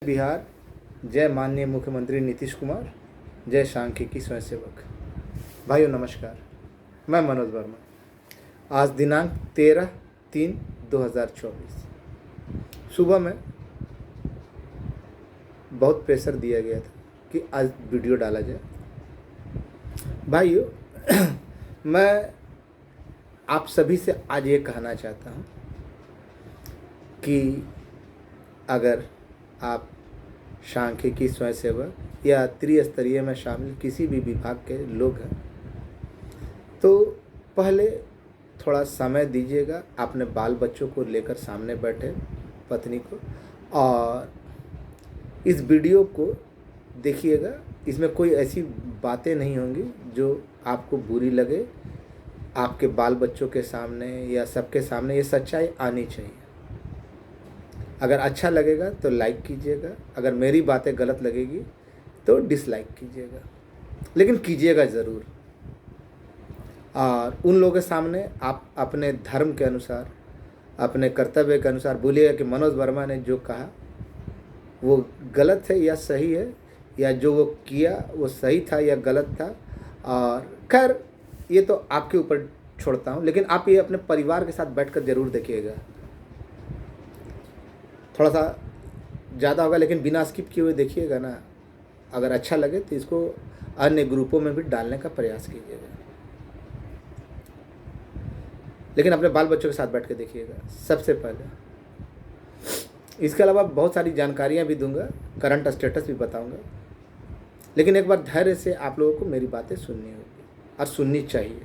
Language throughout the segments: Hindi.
बिहार। जय माननीय मुख्यमंत्री नीतीश कुमार। जय सांख्यिकी स्वयंसेवक। भाइयों नमस्कार। मैं मनोज वर्मा। आज दिनांक 13/3/2024 सुबह में बहुत प्रेशर दिया गया था कि आज वीडियो डाला जाए। भाइयों मैं आप सभी से आज ये कहना चाहता हूँ कि अगर आप सांख्यिकी स्वयंसेवक या त्रिस्तरीय में शामिल किसी भी विभाग के लोग हैं तो पहले थोड़ा समय दीजिएगा, अपने बाल बच्चों को लेकर सामने बैठे, पत्नी को, और इस वीडियो को देखिएगा। इसमें कोई ऐसी बातें नहीं होंगी जो आपको बुरी लगे। आपके बाल बच्चों के सामने या सबके सामने ये सच्चाई आनी चाहिए। अगर अच्छा लगेगा तो लाइक कीजिएगा, अगर मेरी बातें गलत लगेगी तो डिसलाइक कीजिएगा, लेकिन कीजिएगा ज़रूर। और उन लोगों के सामने आप अपने धर्म के अनुसार, अपने कर्तव्य के अनुसार बोलिएगा कि मनोज वर्मा ने जो कहा वो गलत है या सही है, या जो वो किया वो सही था या गलत था। और खैर ये तो आपके ऊपर छोड़ता हूँ, लेकिन आप ये अपने परिवार के साथ बैठकर ज़रूर देखिएगा। थोड़ा सा ज़्यादा होगा लेकिन बिना स्किप किए हुए देखिएगा ना। अगर अच्छा लगे तो इसको अन्य ग्रुपों में भी डालने का प्रयास कीजिएगा, लेकिन अपने बाल बच्चों के साथ बैठ के देखिएगा सबसे पहले। इसके अलावा बहुत सारी जानकारियाँ भी दूंगा, करंट स्टेटस भी बताऊंगा, लेकिन एक बार धैर्य से आप लोगों को मेरी बातें सुननी होगी और सुननी चाहिए।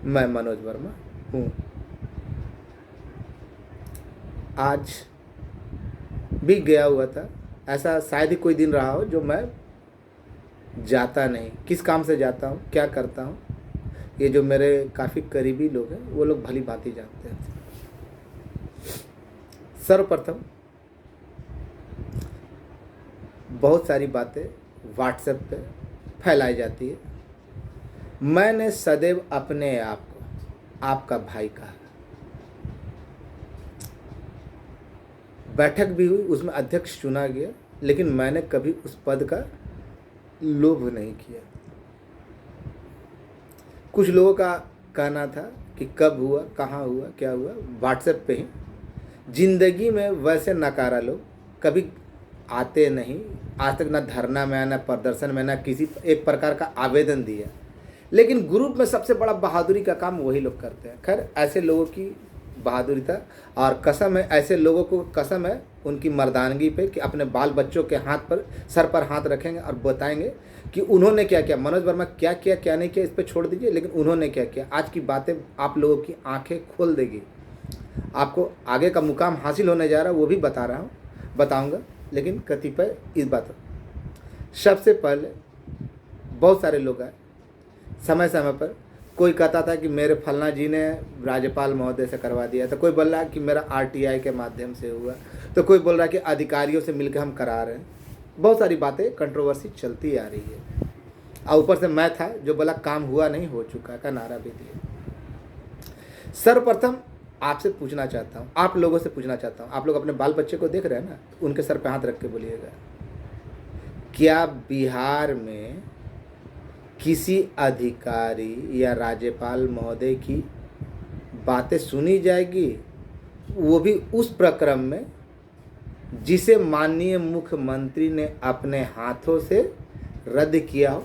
मैं मनोज वर्मा हूँ। आज भी गया हुआ था, ऐसा शायद ही कोई दिन रहा हो जो मैं जाता नहीं। किस काम से जाता हूँ, क्या करता हूँ, ये जो मेरे काफ़ी करीबी लोग हैं वो लोग भली भांति जानते हैं। सर्वप्रथम बहुत सारी बातें व्हाट्सएप पे फैलाई जाती है। मैंने सदैव अपने आप को आपका भाई कहा। बैठक भी हुई, उसमें अध्यक्ष चुना गया, लेकिन मैंने कभी उस पद का लोभ नहीं किया। कुछ लोगों का कहना था कि कब हुआ, कहाँ हुआ, क्या हुआ, व्हाट्सएप पे ही। जिंदगी में वैसे नकारा लोग कभी आते नहीं, आज तक ना धरना में, ना प्रदर्शन में, ना किसी एक प्रकार का आवेदन दिया। लेकिन ग्रुप में सबसे बड़ा बहादुरी का काम वही लोग करते हैं। खैर ऐसे लोगों की बहादुरी था, और कसम है ऐसे लोगों को, कसम है उनकी मर्दानगी पे कि अपने बाल बच्चों के हाथ पर, सर पर हाथ रखेंगे और बताएंगे कि उन्होंने क्या किया। मनोज वर्मा क्या किया क्या नहीं किया इस पर छोड़ दीजिए, लेकिन उन्होंने क्या किया। आज की बातें आप लोगों की आंखें खोल देगी। आपको आगे का मुकाम हासिल होने जा रहा है वो भी बता रहा हूँ, बताऊँगा, लेकिन कतिपय इस बात। सबसे पहले बहुत सारे लोग आए समय समय पर। कोई कहता था कि मेरे फलना जी ने राज्यपाल महोदय से करवा दिया, तो कोई बोल रहा है कि मेरा आरटीआई के माध्यम से हुआ, तो कोई बोल रहा है कि अधिकारियों से मिलकर हम करा रहे हैं। बहुत सारी बातें, कंट्रोवर्सी चलती आ रही है। और ऊपर से मैं था जो बोला काम हुआ नहीं हो चुका का नारा भी दिया। सर्वप्रथम आपसे पूछना चाहता हूँ, आप लोगों से पूछना चाहता हूँ, आप लोग अपने बाल बच्चे को देख रहे हैं ना, तो उनके सर पे हाथ रख के बोलिएगा, क्या बिहार में किसी अधिकारी या राज्यपाल महोदय की बातें सुनी जाएगी, वो भी उस प्रक्रम में जिसे माननीय मुख्यमंत्री ने अपने हाथों से रद्द किया हो?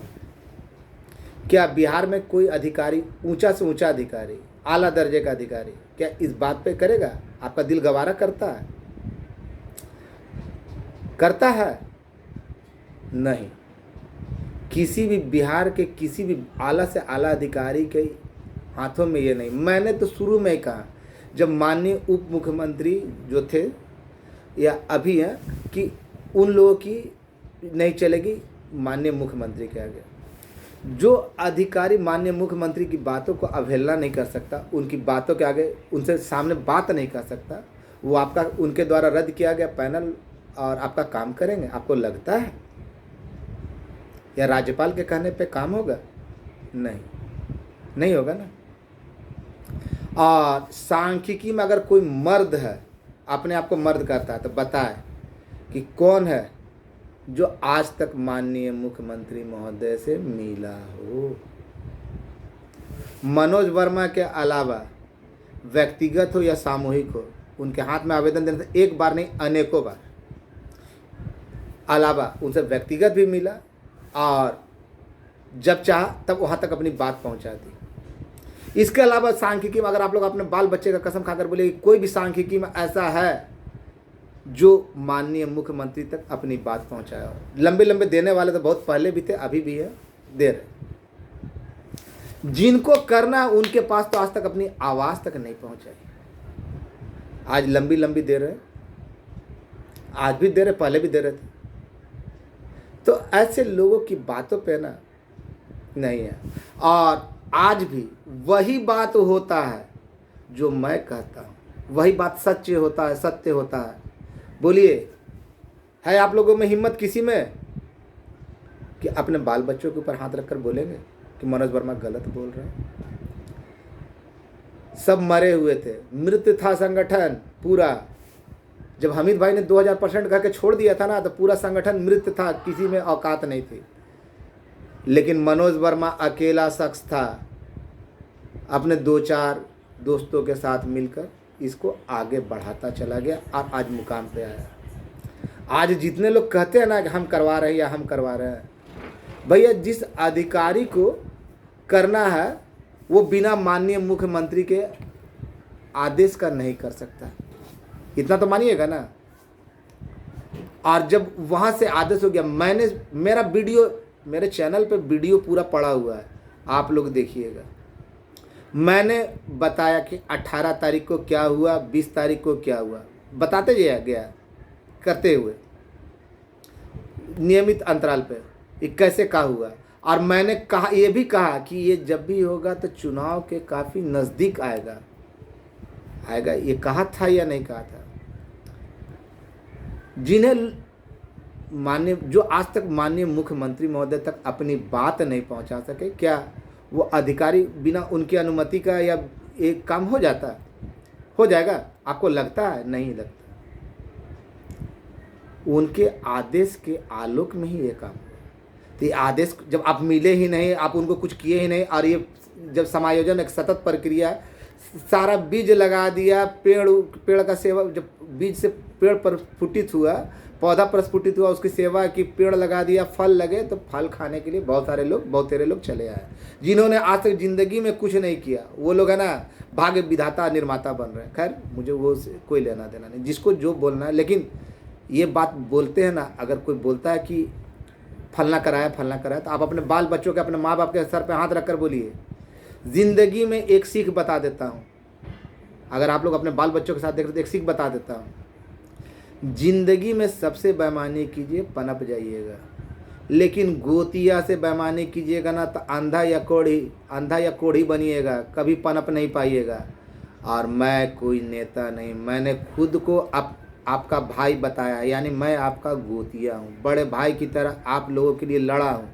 क्या बिहार में कोई अधिकारी, ऊंचा से ऊंचा अधिकारी, आला दर्जे का अधिकारी, क्या इस बात पे करेगा? आपका दिल गवारा करता है? करता है? नहीं। किसी भी बिहार के किसी भी आला से आला अधिकारी के हाथों में ये नहीं। मैंने तो शुरू में ही कहा, जब माननीय उप मुख्यमंत्री जो थे या अभी हैं, कि उन लोगों की नहीं चलेगी माननीय मुख्यमंत्री के आगे। जो अधिकारी माननीय मुख्यमंत्री की बातों को अवहेलना नहीं कर सकता, उनकी बातों के आगे उनसे सामने बात नहीं कर सकता, वो आपका उनके द्वारा रद्द किया गया पैनल और आपका काम करेंगे? आपको लगता है? या राज्यपाल के कहने पे काम होगा? नहीं, नहीं होगा ना। और सांख्यिकी में अगर कोई मर्द है, अपने आप को मर्द करता है, तो बताए कि कौन है जो आज तक माननीय मुख्यमंत्री महोदय से मिला हो। मनोज वर्मा के अलावा व्यक्तिगत हो या सामूहिक हो, उनके हाथ में आवेदन देने से एक बार नहीं अनेकों बार अलावा उनसे व्यक्तिगत भी मिला और जब चाहा तब वहाँ तक अपनी बात पहुँचा दी। इसके अलावा सांख्यिकी में अगर आप लोग अपने बाल बच्चे का कसम खाकर बोले कोई भी सांख्यिकी में ऐसा है जो माननीय मुख्यमंत्री तक अपनी बात पहुँचाया हो। लंबे लंबे देने वाले तो बहुत पहले भी थे, अभी भी है, दे रहे। जिनको करना उनके पास तो आज तक अपनी आवाज़ तक नहीं पहुँचाई, आज लंबी लंबी दे रहे, आज भी दे रहे, पहले भी दे रहे थे। तो ऐसे लोगों की बातों पे ना नहीं है। और आज भी वही बात होता है जो मैं कहता हूँ, वही बात सच्चे होता है, सत्य होता है। बोलिए, है आप लोगों में हिम्मत किसी में कि अपने बाल बच्चों के ऊपर हाथ रखकर बोलेंगे कि मनोज वर्मा गलत बोल रहे हैं? सब मरे हुए थे, मृत था संगठन पूरा। जब हमीद भाई ने 2000% करके छोड़ दिया था ना, तो पूरा संगठन मृत था, किसी में औकात नहीं थी। लेकिन मनोज वर्मा अकेला शख्स था, अपने 2-4 दोस्तों के साथ मिलकर इसको आगे बढ़ाता चला गया और आज मुकाम पे आया। आज जितने लोग कहते हैं ना कि हम करवा रहे हैं या हम करवा रहे हैं, भैया जिस अधिकारी को करना है वो बिना माननीय मुख्यमंत्री के आदेश का नहीं कर सकता, इतना तो मानिएगा ना। और जब वहाँ से आदेश हो गया, मेरा वीडियो मेरे चैनल पे वीडियो पूरा पड़ा हुआ है, आप लोग देखिएगा। मैंने बताया कि 18 तारीख को क्या हुआ, 20 तारीख को क्या हुआ, बताते गया करते हुए नियमित अंतराल पे ये कैसे क्या हुआ। और मैंने कहा, ये भी कहा कि ये जब भी होगा तो चुनाव के काफ़ी नज़दीक आएगा। ये कहा था या नहीं कहा था? जिन्हें जो आज तक माननीय मुख्यमंत्री महोदय तक अपनी बात नहीं पहुंचा सके, क्या वो अधिकारी बिना उनकी अनुमति का या एक काम हो जाता, हो जाएगा? आपको लगता है? नहीं लगता। उनके आदेश के आलोक में ही ये काम हुआ। तो ये आदेश जब आप मिले ही नहीं, आप उनको कुछ किए ही नहीं, और ये जब समायोजन एक सतत प्रक्रिया, सारा बीज लगा दिया, पेड़ का सेवा, जब बीज से पेड़ प्रस्फुटित हुआ, पौधा प्रस्फुटित हुआ, उसकी सेवा की, पेड़ लगा दिया, फल लगे, तो फल खाने के लिए बहुत तेरे लोग चले आए। जिन्होंने आज तक जिंदगी में कुछ नहीं किया, वो लोग है ना भाग्य विधाता निर्माता बन रहे हैं। खैर, मुझे वो कोई लेना देना नहीं, जिसको जो बोलना है। लेकिन ये बात बोलते हैं ना, अगर कोई बोलता है कि फलना कराया, तो आप अपने बाल बच्चों के, अपने माँ बाप के सर पे हाथ रखकर बोलिए। ज़िंदगी में एक सीख बता देता हूँ, अगर आप लोग अपने बाल बच्चों के साथ देख रहे तो एक सीख बता देता हूँ। जिंदगी में सबसे बेईमानी कीजिए, पनप जाइएगा। लेकिन गोतिया से बेईमानी कीजिएगा ना, तो अंधा या कोढ़ी बनिएगा, कभी पनप नहीं पाइएगा। और मैं कोई नेता नहीं, मैंने खुद को आपका भाई बताया, यानी मैं आपका गोतिया हूँ। बड़े भाई की तरह आप लोगों के लिए लड़ा हूँ।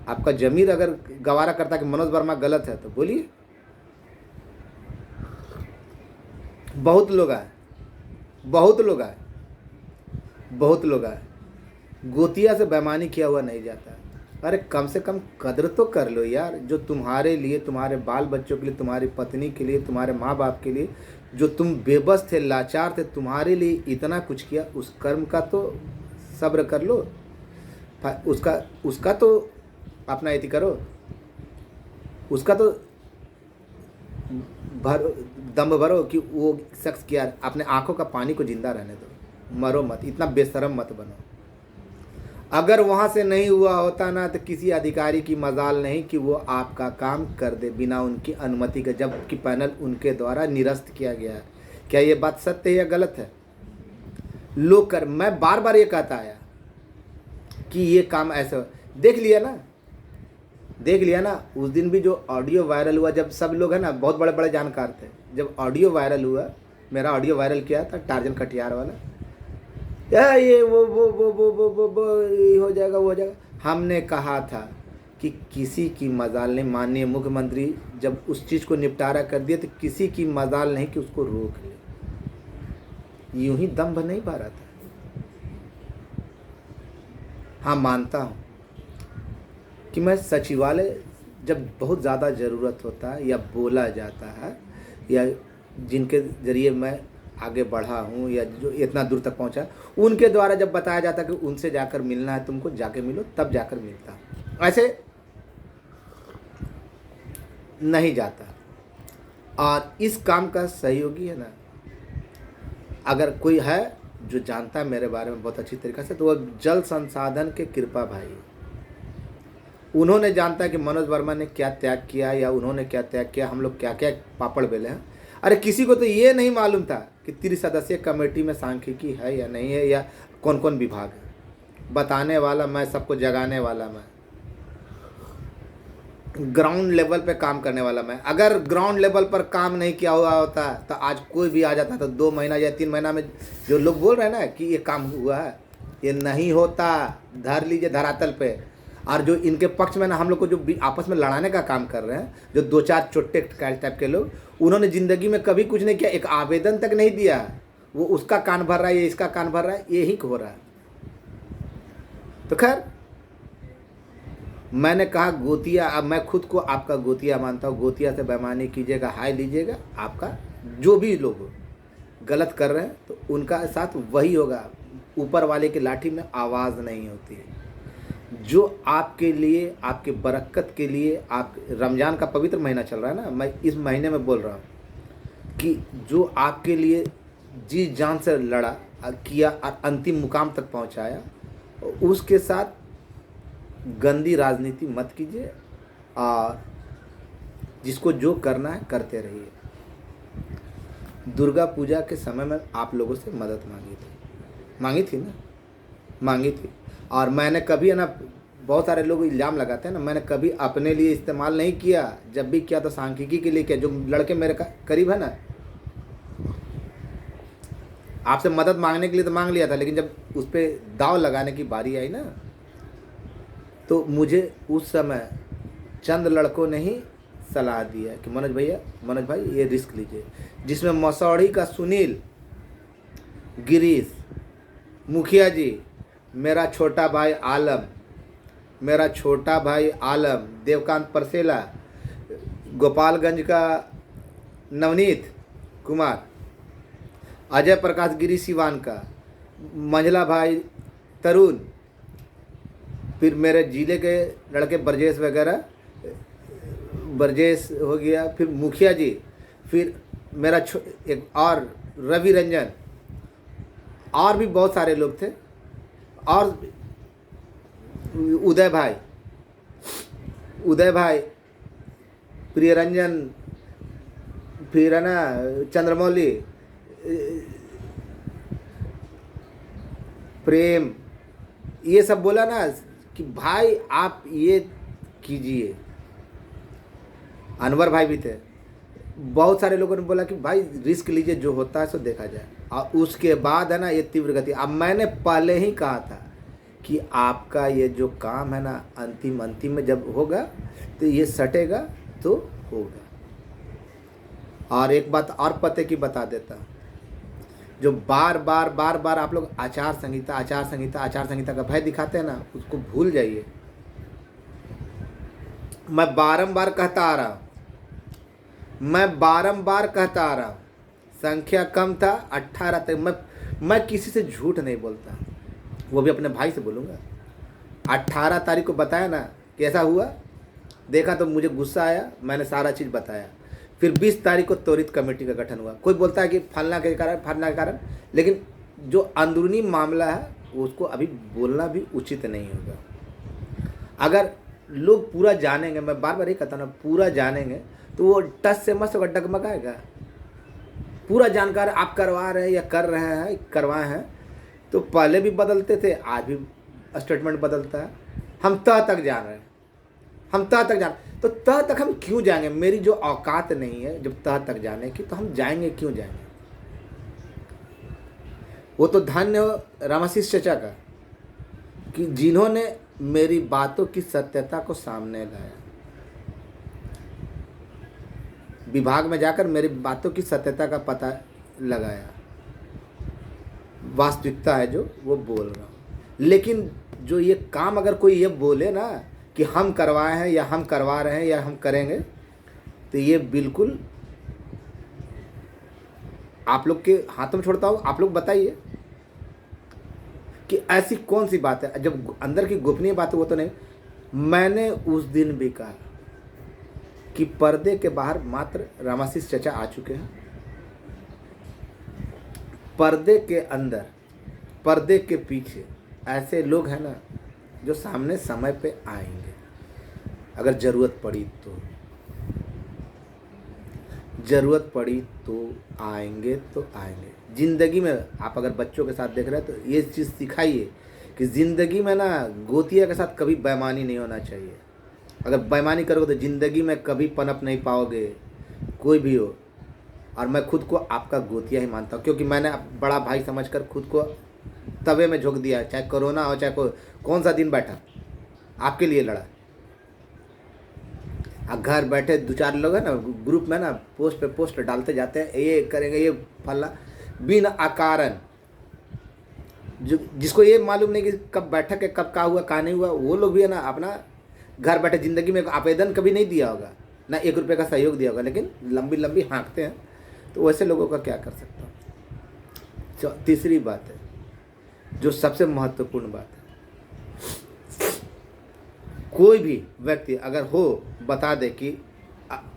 आपका जमीर अगर गवारा करता कि मनोज वर्मा गलत है तो बोलिए। बहुत लोग आए, गोतिया से बेईमानी किया हुआ नहीं जाता। अरे कम से कम कद्र तो कर लो यार। जो तुम्हारे लिए, तुम्हारे बाल बच्चों के लिए, तुम्हारी पत्नी के लिए, तुम्हारे माँ बाप के लिए, जो तुम बेबस थे, लाचार थे, तुम्हारे लिए इतना कुछ किया, उस कर्म का तो सब्र कर लो। उसका तो अपना इति करो, उसका तो दम भरो कि वो शख्स किया। अपने आंखों का पानी को जिंदा रहने दो, मरो मत, इतना बेशरम मत बनो। अगर वहाँ से नहीं हुआ होता ना, तो किसी अधिकारी की मजाल नहीं कि वो आपका काम कर दे बिना उनकी अनुमति के, जबकि पैनल उनके द्वारा निरस्त किया गया है। क्या ये बात सत्य है या गलत है? मैं बार बार ये कहता आया कि ये काम ऐसा, देख लिया ना। उस दिन भी जो ऑडियो वायरल हुआ, जब सब लोग है ना बहुत बड़े बड़े जानकार थे, जब ऑडियो वायरल हुआ, मेरा ऑडियो वायरल किया था टार्जन कटियार वाला, या ये वो ये हो जाएगा, वो हो जाएगा। हमने कहा था कि किसी की मजाल नहीं, माननीय मुख्यमंत्री जब उस चीज़ को निपटारा कर दिया तो किसी की मजाल नहीं कि उसको रोक ले। यूं ही दम्भ नहीं भरा था। हाँ, मानता हूँ कि मैं सचिवालय जब बहुत ज़्यादा ज़रूरत होता है या बोला जाता है या जिनके ज़रिए मैं आगे बढ़ा हूँ या जो इतना दूर तक पहुँचा, उनके द्वारा जब बताया जाता कि उनसे जाकर मिलना है तुमको, जाके मिलो, तब जाकर मिलता। ऐसे नहीं जाता। और इस काम का सहयोगी है ना, अगर कोई है जो जानता है मेरे बारे में बहुत अच्छी तरीक़े से, तो वह जल संसाधन के कृपा भाई। उन्होंने जानता है कि मनोज वर्मा ने क्या त्याग किया या उन्होंने क्या त्याग किया, हम लोग क्या क्या पापड़ बेले हैं। अरे किसी को तो ये नहीं मालूम था कि 3 सदस्यीय कमेटी में सांख्यिकी है या नहीं है, या कौन कौन विभाग है। बताने वाला मैं, सबको जगाने वाला मैं, ग्राउंड लेवल पे काम करने वाला मैं। अगर ग्राउंड लेवल पर काम नहीं किया हुआ होता तो आज कोई भी आ जाता, तो 2 महीना या 3 महीना में जो लोग बोल रहे हैं ना कि ये काम हुआ है, ये नहीं होता। धर लीजिए धरातल पे। और जो इनके पक्ष में ना हम लोग को जो आपस में लड़ाने का काम कर रहे हैं, जो 2-4 चोट्टे टाइप के लोग, उन्होंने ज़िंदगी में कभी कुछ नहीं किया, एक आवेदन तक नहीं दिया। वो उसका कान भर रहा है, ये इसका कान भर रहा है, यही हो रहा है। तो खैर, मैंने कहा गोतिया, अब मैं खुद को आपका गोतिया मानता हूँ। गोतिया से बेईमानी कीजिएगा, हाय लीजिएगा। आपका जो भी लोग गलत कर रहे हैं तो उनका साथ वही होगा। ऊपर वाले की लाठी में आवाज़ नहीं होती है। जो आपके लिए, आपके बरकत के लिए, आप रमज़ान का पवित्र महीना चल रहा है ना, मैं इस महीने में बोल रहा हूँ कि जो आपके लिए जी जान से लड़ा किया और अंतिम मुकाम तक पहुँचाया, उसके साथ गंदी राजनीति मत कीजिए और जिसको जो करना है करते रहिए। दुर्गा पूजा के समय में आप लोगों से मदद मांगी थी। और मैंने कभी है ना, बहुत सारे लोग इल्ज़ाम लगाते हैं ना, मैंने कभी अपने लिए इस्तेमाल नहीं किया। जब भी किया तो सांख्यिकी के लिए किया। जो लड़के मेरे करीब है ना, आपसे मदद मांगने के लिए तो मांग लिया था, लेकिन जब उस पर दाव लगाने की बारी आई ना, तो मुझे उस समय चंद लड़कों ने ही सलाह दिया कि मनोज भाई ये रिस्क लीजिए। जिसमें मसौड़ी का सुनील, गिरीश, मुखिया जी, मेरा छोटा भाई आलम, देवकांत परसेला, गोपालगंज का नवनीत कुमार, अजय प्रकाश गिरी सिवान का, मंझला भाई तरुण, फिर मेरे जिले के लड़के ब्रजेश हो गया, फिर मुखिया जी, फिर मेरा एक और रवि रंजन, और भी बहुत सारे लोग थे, और उदय भाई, प्रियरंजन, फिर है ना चंद्रमौली, प्रेम, ये सब बोला ना कि भाई आप ये कीजिए। अनवर भाई भी थे। बहुत सारे लोगों ने बोला कि भाई रिस्क लीजिए, जो होता है सो देखा जाए। और उसके बाद है ना ये तीव्र गति। अब मैंने पहले ही कहा था कि आपका ये जो काम है ना, अंतिम में जब होगा तो ये सटेगा तो होगा। और एक बात और पते की बता देता हूँ, जो बार बार आप लोग आचार संहिता का भय दिखाते हैं ना, उसको भूल जाइए। मैं बारंबार कहता आ रहा हूँ, संख्या कम था 18 तक। मैं किसी से झूठ नहीं बोलता, वो भी अपने भाई से बोलूँगा। 18 तारीख को बताया ना कैसा हुआ, देखा तो मुझे गुस्सा आया, मैंने सारा चीज़ बताया। फिर 20 तारीख को त्वरित कमेटी का गठन हुआ। कोई बोलता है कि फलना के कारण, लेकिन जो अंदरूनी मामला है उसको अभी बोलना भी उचित नहीं होगा। अगर लोग पूरा जानेंगे, मैं बार बार ही कहता ना, पूरा जानेंगे तो वो टस से मस होगा, डगमगाएगा। पूरा जानकार आप करवा रहे हैं या करवाए हैं, तो पहले भी बदलते थे, आज भी स्टेटमेंट बदलता है। हम तक जान रहे हैं, तो तक हम क्यों जाएंगे? मेरी जो औकात नहीं है जब तक जाने की, तो हम जाएंगे क्यों जाएंगे? वो तो धन्य हो रामाशीष चचा का कि जिन्होंने मेरी बातों की सत्यता को सामने लाया। विभाग में जाकर मेरी बातों की सत्यता का पता लगाया। वास्तविकता है जो वो बोल रहा हूँ। लेकिन जो ये काम अगर कोई ये बोले ना कि हम करवाए हैं या हम करवा रहे हैं या हम करेंगे, तो ये बिल्कुल आप लोग के हाथों में छोड़ता हूँ। आप लोग बताइए कि ऐसी कौन सी बात है, जब अंदर की गोपनीय बात है वो तो नहीं। मैंने उस दिन भी कहा कि पर्दे के बाहर मात्र रामाशीष चचा आ चुके हैं, पर्दे के अंदर, पर्दे के पीछे ऐसे लोग हैं ना जो सामने समय पे आएंगे, अगर ज़रूरत पड़ी तो, ज़रूरत पड़ी तो आएंगे तो आएंगे। ज़िंदगी में आप अगर बच्चों के साथ देख रहे हैं तो ये चीज़ सिखाइए कि ज़िंदगी में ना गोतिया के साथ कभी बेईमानी नहीं होना चाहिए। अगर बेईमानी करोगे तो ज़िंदगी में कभी पनप नहीं पाओगे, कोई भी हो। और मैं खुद को आपका गोतिया ही मानता हूँ, क्योंकि मैंने बड़ा भाई समझकर खुद को तवे में झोंक दिया, चाहे कोरोना हो, चाहे कौन सा दिन बैठा आपके लिए लड़ा। घर बैठे 2-4 लोग हैं ना ग्रुप में ना पोस्ट पे पोस्ट डालते जाते हैं, ये करेंगे, ये फला, बिना अकारण। जो जिसको ये मालूम नहीं कि कब बैठक है, कब का हुआ, का नहीं हुआ, वो लोग भी है ना अपना घर बैठे ज़िंदगी में आवेदन कभी नहीं दिया होगा, ना 1 रुपये का सहयोग दिया होगा, लेकिन लंबी लंबी हाँकते हैं। तो वैसे लोगों का क्या कर सकता हूँ। तीसरी बात है जो सबसे महत्वपूर्ण बात है, कोई भी व्यक्ति अगर हो बता दे कि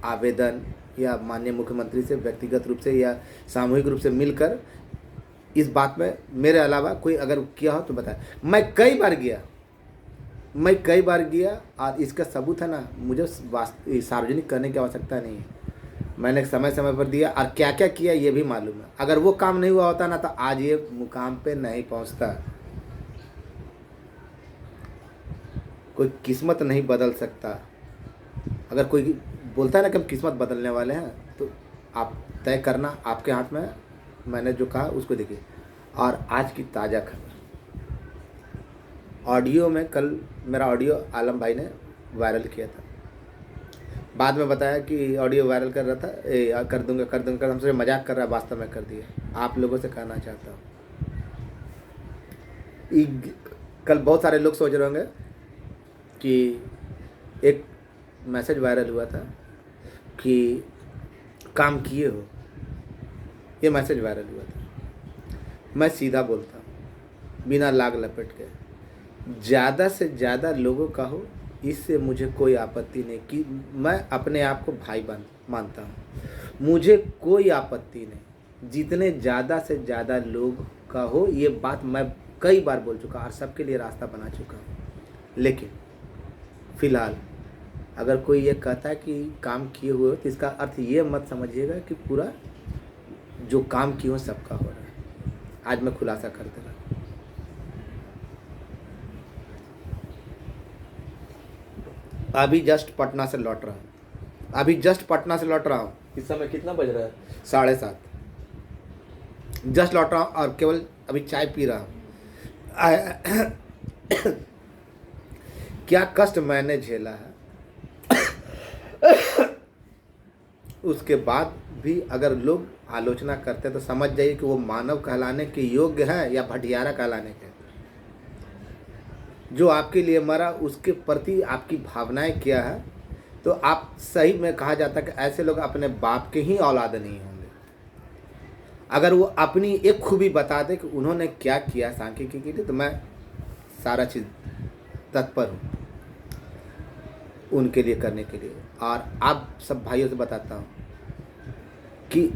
आवेदन या माननीय मुख्यमंत्री से व्यक्तिगत रूप से या सामूहिक रूप से मिलकर इस बात में मेरे अलावा कोई अगर किया हो तो बताए। मैं कई बार गया और इसका सबूत है ना, मुझे सार्वजनिक करने की आवश्यकता नहीं है। मैंने समय समय पर दिया और क्या क्या किया ये भी मालूम है। अगर वो काम नहीं हुआ होता ना तो आज ये मुकाम पे नहीं पहुंचता। कोई किस्मत नहीं बदल सकता। अगर कोई बोलता है ना कि हम किस्मत बदलने वाले हैं, तो आप तय करना आपके हाथ में। मैंने जो कहा उसको देखिए। और आज की ताज़ा खबर, ऑडियो में कल मेरा ऑडियो आलम भाई ने वायरल किया था, बाद में बताया कि ऑडियो वायरल कर रहा था, कर दूंगा हमसे मजाक कर रहा है, वास्तव में कर दिया। आप लोगों से कहना चाहता हूँ, कल बहुत सारे लोग सोच रहे होंगे कि एक मैसेज वायरल हुआ था कि काम किए हो, ये मैसेज वायरल हुआ था। मैं सीधा बोलता हूँ बिना लाग लपेट के, ज़्यादा से ज़्यादा लोगों का हो इससे मुझे कोई आपत्ति नहीं। कि मैं अपने आप को भाई मानता हूँ, मुझे कोई आपत्ति नहीं। जितने ज़्यादा से ज़्यादा लोग का हो, ये बात मैं कई बार बोल चुका और सबके लिए रास्ता बना चुका हूँ। लेकिन फ़िलहाल अगर कोई ये कहता है कि काम किए हुए हो, तो इसका अर्थ ये मत समझिएगा कि पूरा जो काम किए हो सबका हो रहा है। आज मैं खुलासा कर दे रहा हूँ। अभी जस्ट पटना से लौट रहा हूँ। इस समय कितना बज रहा है? 7:30। जस्ट लौट रहा हूँ और केवल अभी चाय पी रहा हूँ। क्या कष्ट मैंने झेला है, उसके बाद भी अगर लोग आलोचना करते हैं तो समझ जाइए कि वो मानव कहलाने के योग्य है या भटियारा कहलाने के। जो आपके लिए मरा उसके प्रति आपकी भावनाएं क्या है, तो आप सही में कहा जाता है कि ऐसे लोग अपने बाप के ही औलाद नहीं होंगे। अगर वो अपनी एक खूबी बता दे कि उन्होंने क्या किया, सांख्यिकी की थी, तो मैं सारा चीज़ तत्पर हूँ उनके लिए करने के लिए। और आप सब भाइयों से बताता हूँ कि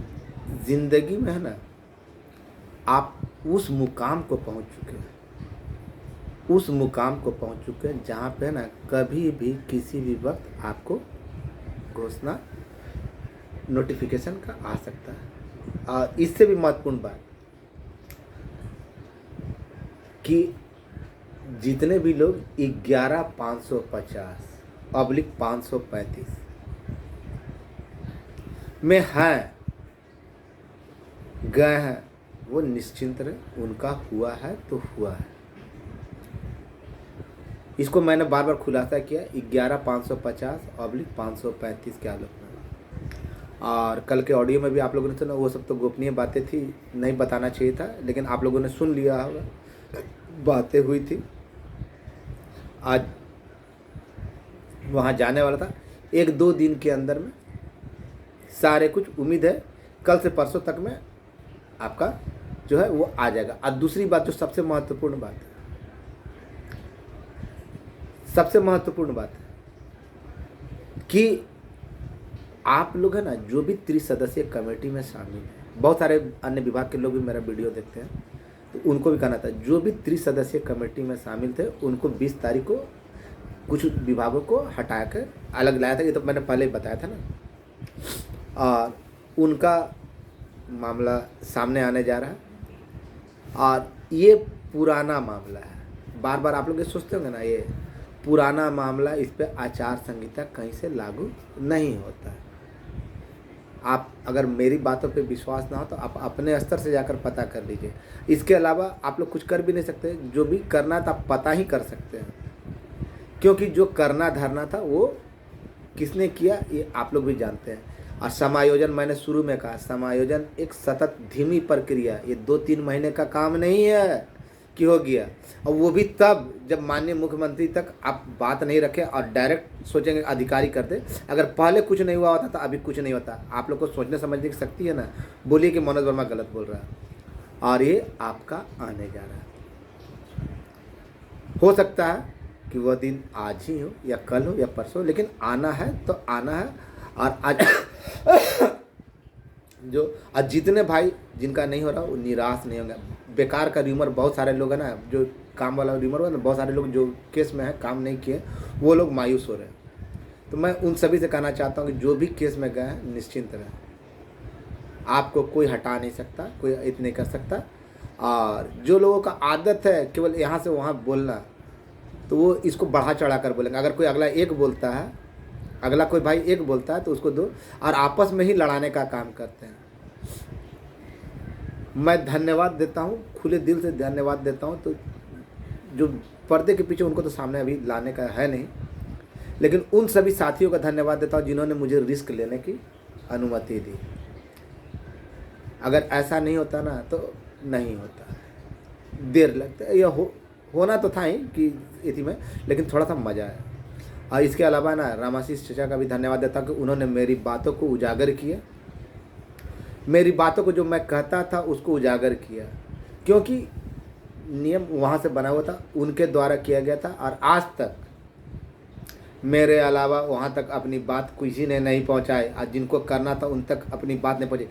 ज़िंदगी में है ना, आप उस मुकाम को पहुँच चुके हैं जहाँ पे ना कभी भी किसी भी वक्त आपको घोषणा नोटिफिकेशन का आ सकता है। और इससे भी महत्वपूर्ण बात कि जितने भी लोग 11,550/535 में हैं, गए हैं, वो निश्चिंत रहे, उनका हुआ है तो हुआ है। इसको मैंने बार बार खुलासा किया 11,550/535 के आलोक में। और कल के ऑडियो में भी आप लोगों ने सुना, वो सब तो गोपनीय बातें थी, नहीं बताना चाहिए था, लेकिन आप लोगों ने सुन लिया होगा, बातें हुई थी। आज वहाँ जाने वाला था, 1-2 दिन के अंदर में सारे कुछ, उम्मीद है कल से परसों तक में आपका जो है वो आ जाएगा। और दूसरी बात जो सबसे महत्वपूर्ण बात है, सबसे महत्वपूर्ण बात है कि आप लोग है ना, जो भी त्रिसदस्यीय कमेटी में शामिल हैं, बहुत सारे अन्य विभाग के लोग भी मेरा वीडियो देखते हैं, तो उनको भी कहना था, जो भी त्रिसदस्यीय कमेटी में शामिल थे उनको 20 तारीख को कुछ विभागों को हटाकर अलग लाया था। ये तो मैंने पहले ही बताया था ना। और उनका मामला सामने आने जा रहा है, और ये पुराना मामला है। बार बार आप लोग ये सोचते होंगे ना, ये पुराना मामला, इस पर आचार संहिता कहीं से लागू नहीं होता है। आप अगर मेरी बातों पे विश्वास ना हो तो आप अपने स्तर से जाकर पता कर लीजिए। इसके अलावा आप लोग कुछ कर भी नहीं सकते। जो भी करना था आप पता ही कर सकते हैं, क्योंकि जो करना धरना था वो किसने किया ये आप लोग भी जानते हैं। और समायोजन, मैंने शुरू में कहा, समायोजन एक सतत धीमी प्रक्रिया, ये 2-3 महीने का काम नहीं है कि हो गया। और वो भी तब जब माननीय मुख्यमंत्री तक आप बात नहीं रखे और डायरेक्ट सोचेंगे अधिकारी कर दे। अगर पहले कुछ नहीं हुआ होता तो अभी कुछ नहीं होता। आप लोग को सोचने समझने की शक्ति है ना। बोलिए कि मनोज वर्मा गलत बोल रहा है, और ये आपका आने जा रहा है। हो सकता है कि वह दिन आज ही हो या कल हो या परसों, लेकिन आना है तो आना है। और आज आज जितने भाई जिनका नहीं हो रहा वो निराश नहीं होंगे। बेकार का र्यूमर, बहुत सारे लोग हैं ना, जो काम वाला र्यूमर हुआ ना, बहुत सारे लोग जो केस में है काम नहीं किए, वो लोग मायूस हो रहे हैं। तो मैं उन सभी से कहना चाहता हूँ कि जो भी केस में गए हैं निश्चिंत रहें। आपको कोई हटा नहीं सकता, कोई इत नहीं कर सकता। और जो लोगों का आदत है केवल यहाँ से वहाँ बोलना, तो वो इसको बढ़ा चढ़ा कर बोलेंगे। अगर कोई अगला एक बोलता है, अगला कोई भाई एक बोलता है तो उसको दो, और आपस में ही लड़ाने का काम करते हैं। मैं धन्यवाद देता हूँ, खुले दिल से धन्यवाद देता हूँ। तो जो पर्दे के पीछे, उनको तो सामने अभी लाने का है नहीं, लेकिन उन सभी साथियों का धन्यवाद देता हूँ जिन्होंने मुझे रिस्क लेने की अनुमति दी। अगर ऐसा नहीं होता ना तो नहीं होता, देर लगता है। यह होना तो था ही कि इसी में, लेकिन थोड़ा सा मज़ा है। और इसके अलावा ना रामाशीष चचा का भी धन्यवाद देता हूँ कि उन्होंने मेरी बातों को उजागर किया, मेरी बातों को जो मैं कहता था उसको उजागर किया, क्योंकि नियम वहाँ से बना हुआ था, उनके द्वारा किया गया था। और आज तक मेरे अलावा वहाँ तक अपनी बात किसी ने नहीं पहुँचाए, आज जिनको करना था उन तक अपनी बात नहीं पहुँची।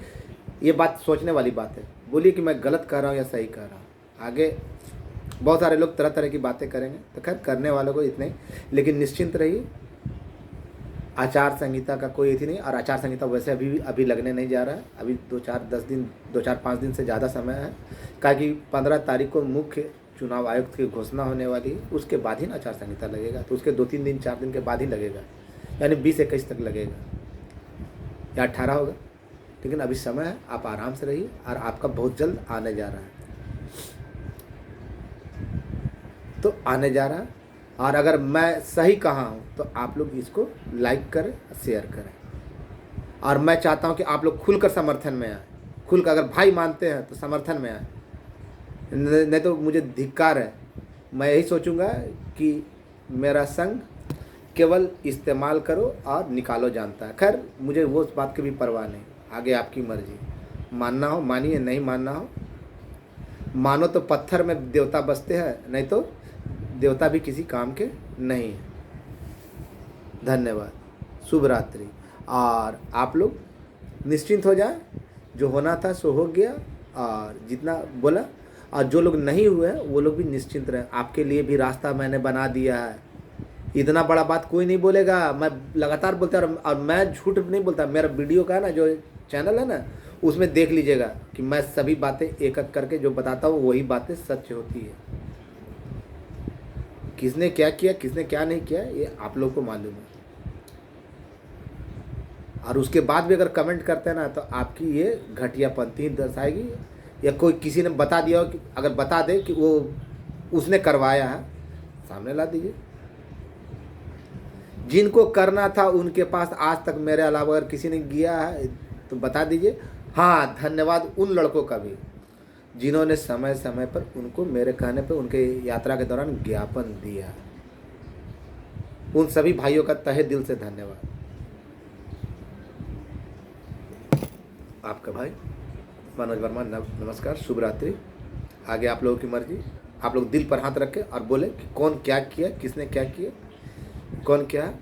ये बात सोचने वाली बात है। बोलिए कि मैं गलत कर रहा हूँ या सही कर रहा हूँ। आगे बहुत सारे लोग तरह तरह की बातें करेंगे, तो खैर करने वालों को इतने, लेकिन निश्चिंत रहिए, आचार संहिता का कोई इतनी नहीं। और आचार संहिता वैसे अभी लगने नहीं जा रहा है। अभी 2-4-5 दिन से ज़्यादा समय है, क्योंकि 15 तारीख को मुख्य चुनाव आयुक्त की घोषणा होने वाली है। उसके बाद ही ना आचार संहिता लगेगा, तो उसके 2-3 दिन 4 दिन के बाद ही लगेगा, यानी 20-21 तक लगेगा या 18 होगा। लेकिन अभी समय है, आप आराम से रहिए, और आपका बहुत जल्द आने जा रहा है, तो आने जा रहा है। और अगर मैं सही कहा हूँ तो आप लोग इसको लाइक करें, शेयर करें। और मैं चाहता हूँ कि आप लोग खुलकर समर्थन में आए, खुलकर, अगर भाई मानते हैं तो समर्थन में आए, नहीं तो मुझे धिक्कार है। मैं यही सोचूंगा कि मेरा संग केवल इस्तेमाल करो और निकालो जानता है। खैर मुझे वो उस बात की भी परवाह नहीं, आगे आपकी मर्जी, मानना हो मानिए, नहीं मानना हो मानो। तो पत्थर में देवता बसते हैं, नहीं तो देवता भी किसी काम के नहीं है। धन्यवाद, शुभ रात्रि। और आप लोग निश्चिंत हो जाए, जो होना था सो हो गया, और जितना बोला, और जो लोग नहीं हुए हैं वो लोग भी निश्चिंत रहे। आपके लिए भी रास्ता मैंने बना दिया है। इतना बड़ा बात कोई नहीं बोलेगा, मैं लगातार बोलता हूँ, और मैं झूठ नहीं बोलता। मेरा वीडियो का ना जो चैनल है ना, उसमें देख लीजिएगा कि मैं सभी बातें एक एक करके जो बताता हूँ वही बातें सच होती है। किसने क्या किया, किसने क्या नहीं किया, ये आप लोग को मालूम है। और उसके बाद भी अगर कमेंट करते हैं ना, तो आपकी ये घटियापंथी ही दर्शाएगी, या कोई किसी ने बता दिया हो, कि अगर बता दे कि वो उसने करवाया है, सामने ला दीजिए। जिनको करना था उनके पास आज तक मेरे अलावा अगर किसी ने गया है तो बता दीजिए। हाँ, धन्यवाद उन लड़कों का भी जिन्होंने समय समय पर उनको मेरे कहने पे उनके यात्रा के दौरान ज्ञापन दिया। उन सभी भाइयों का तहे दिल से धन्यवाद। आपका भाई मनोज वर्मा, नमस्कार, शुभ रात्रि। आगे आप लोगों की मर्जी। आप लोग दिल पर हाथ रखें और बोले कि कौन क्या किया, किसने क्या किया, कौन क्या